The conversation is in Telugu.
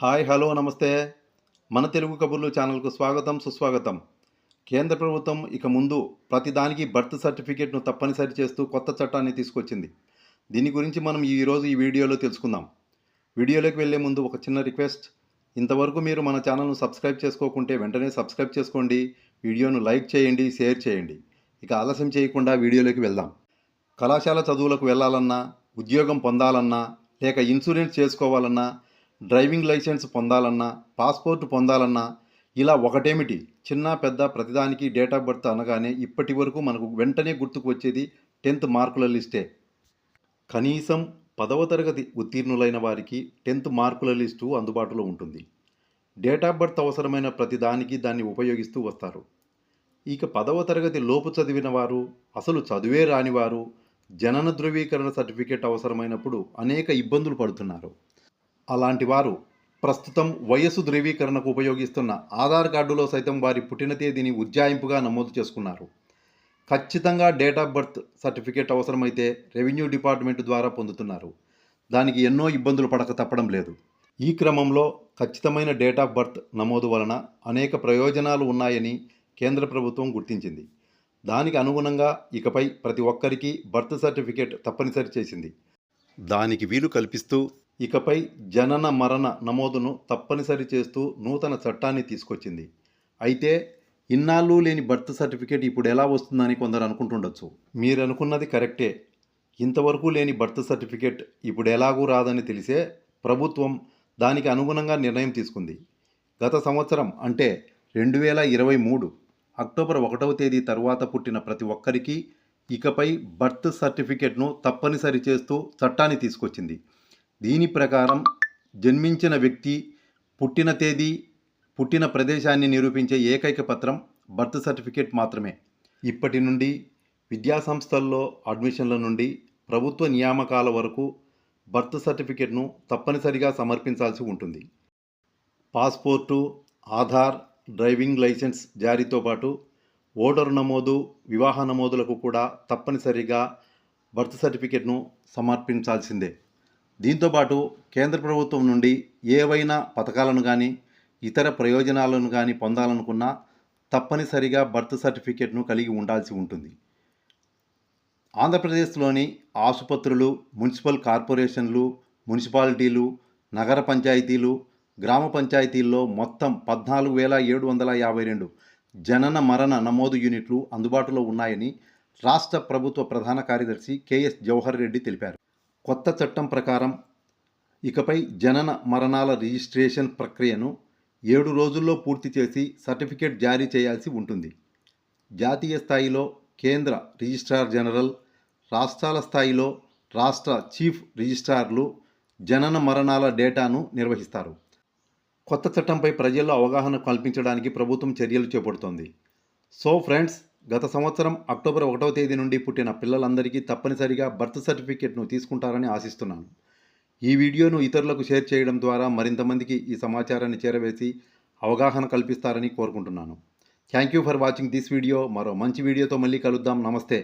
హాయ్ హలో నమస్తే. మన తెలుగు కబుర్లు ఛానల్కు స్వాగతం సుస్వాగతం. కేంద్ర ప్రభుత్వం ఇక ముందు ప్రతిదానికి బర్త్ సర్టిఫికేట్ను తప్పనిసరి చేస్తూ కొత్త చట్టాన్ని తీసుకొచ్చింది. దీని గురించి మనం ఈరోజు ఈ వీడియోలో తెలుసుకుందాం. వీడియోలోకి వెళ్ళే ముందు ఒక చిన్న రిక్వెస్ట్. ఇంతవరకు మీరు మన ఛానల్ను సబ్స్క్రైబ్ చేసుకోకుంటే వెంటనే సబ్స్క్రైబ్ చేసుకోండి. వీడియోను లైక్ చేయండి, షేర్ చేయండి. ఇక ఆలస్యం చేయకుండా వీడియోలోకి వెళ్దాం. కళాశాల చదువులకు వెళ్ళాలన్నా, ఉద్యోగం పొందాలన్నా, లేక ఇన్సూరెన్స్ చేసుకోవాలన్నా, డ్రైవింగ్ లైసెన్స్ పొందాలన్నా, పాస్పోర్ట్ పొందాలన్నా, ఇలా ఒకటేమిటి చిన్న పెద్ద ప్రతిదానికి డేట్ ఆఫ్ బర్త్ అనగానే ఇప్పటి వరకు మనకు వెంటనే గుర్తుకు వచ్చేది 10th మార్కుల లిస్టే. కనీసం 10వ తరగతి ఉత్తీర్ణులైన వారికి 10th మార్కుల లిస్టు అందుబాటులో ఉంటుంది. డేట్ ఆఫ్ బర్త్ అవసరమైన ప్రతిదానికి దాన్ని ఉపయోగిస్తూ వస్తారు. ఇక 10వ తరగతి లోపు చదివిన వారు, అసలు చదువే రానివారు జనన ధృవీకరణ సర్టిఫికేట్ అవసరమైనప్పుడు అనేక ఇబ్బందులు పడుతున్నారు. అలాంటి వారు ప్రస్తుతం వయస్సు ధృవీకరణకు ఉపయోగిస్తున్న ఆధార్ కార్డులో సైతం వారి పుట్టిన తేదీని ఉజ్జాయింపుగా నమోదు చేసుకున్నారు. ఖచ్చితంగా డేట్ ఆఫ్ బర్త్ సర్టిఫికేట్ అవసరమైతే రెవెన్యూ డిపార్ట్మెంట్ ద్వారా పొందుతున్నారు. దానికి ఎన్నో ఇబ్బందులు పడక తప్పడం లేదు. ఈ క్రమంలో ఖచ్చితమైన డేట్ ఆఫ్ బర్త్ నమోదు వలన అనేక ప్రయోజనాలు ఉన్నాయని కేంద్ర ప్రభుత్వం గుర్తించింది. దానికి అనుగుణంగా ఇకపై ప్రతి ఒక్కరికి బర్త్ సర్టిఫికేట్ తప్పనిసరి చేసింది. దానికి వీలు కల్పిస్తూ ఇకపై జనన మరణ నమోదును తప్పనిసరి చేస్తూ నూతన చట్టాన్ని తీసుకొచ్చింది. అయితే ఇన్నాళ్ళు లేని బర్త్ సర్టిఫికేట్ ఇప్పుడు ఎలా వస్తుందని కొందరు అనుకుంటుండొచ్చు. మీరు అనుకున్నది కరెక్టే. ఇంతవరకు లేని బర్త్ సర్టిఫికేట్ ఇప్పుడు ఎలాగూ రాదని తెలిసే ప్రభుత్వం దానికి అనుగుణంగా నిర్ణయం తీసుకుంది. గత సంవత్సరం అంటే 2023 అక్టోబర్ 1వ తేదీ తరువాత పుట్టిన ప్రతి ఒక్కరికి ఇకపై బర్త్ సర్టిఫికేట్ను తప్పనిసరి చేస్తూ చట్టాన్ని తీసుకొచ్చింది. దీని ప్రకారం జన్మించిన వ్యక్తి పుట్టిన తేదీ, పుట్టిన ప్రదేశాన్ని నిరూపించే ఏకైక పత్రం బర్త్ సర్టిఫికేట్ మాత్రమే. ఇప్పటి నుండి విద్యాసంస్థల్లో అడ్మిషన్ల నుండి ప్రభుత్వ నియామకాల వరకు బర్త్ సర్టిఫికేట్ను తప్పనిసరిగా సమర్పించాల్సి ఉంటుంది. పాస్పోర్టు, ఆధార్, డ్రైవింగ్ లైసెన్స్ జారీతో పాటు ఓటరు నమోదు, వివాహ నమోదులకు కూడా తప్పనిసరిగా బర్త్ సర్టిఫికేట్ను సమర్పించాల్సిందే. దీంతోపాటు కేంద్ర ప్రభుత్వం నుండి ఏవైనా పథకాలను కానీ ఇతర ప్రయోజనాలను కానీ పొందాలనుకున్నా తప్పనిసరిగా బర్త్ సర్టిఫికేట్ను కలిగి ఉండాల్సి ఉంటుంది. ఆంధ్రప్రదేశ్లోని ఆసుపత్రులు, మున్సిపల్ కార్పొరేషన్లు, మున్సిపాలిటీలు, నగర పంచాయతీలు, గ్రామ పంచాయతీల్లో మొత్తం 14,752 జనన మరణ నమోదు యూనిట్లు అందుబాటులో ఉన్నాయని రాష్ట్ర ప్రభుత్వ ప్రధాన కార్యదర్శి కెఎస్ జవహర్ రెడ్డి తెలిపారు. కొత్త చట్టం ప్రకారం ఇకపై జనన మరణాల రిజిస్ట్రేషన్ ప్రక్రియను 7 రోజుల్లో పూర్తి చేసి సర్టిఫికేట్ జారీ చేయాల్సి ఉంటుంది. జాతీయ స్థాయిలో కేంద్ర రిజిస్ట్రార్ జనరల్, రాష్ట్రాల స్థాయిలో రాష్ట్ర చీఫ్ రిజిస్ట్రార్లు జనన మరణాల డేటాను నిర్వహిస్తారు. కొత్త చట్టంపై ప్రజల్లో అవగాహన కల్పించడానికి ప్రభుత్వం చర్యలు చేపడుతోంది. సో ఫ్రెండ్స్, గత సంవత్సరం అక్టోబర్ 1వ తేదీ నుండి పుట్టిన పిల్లలందరికీ తప్పనిసరిగా బర్త్ సర్టిఫికేట్ను తీసుకుంటారని ఆశిస్తున్నాను. ఈ వీడియోను ఇతరులకు షేర్ చేయడం ద్వారా మరింత మందికి ఈ సమాచారాన్ని చేరవేసి అవగాహన కల్పిస్తారని కోరుకుంటున్నాను. Thank you for watching this video. మరో మంచి వీడియోతో మళ్ళీ కలుద్దాం. నమస్తే.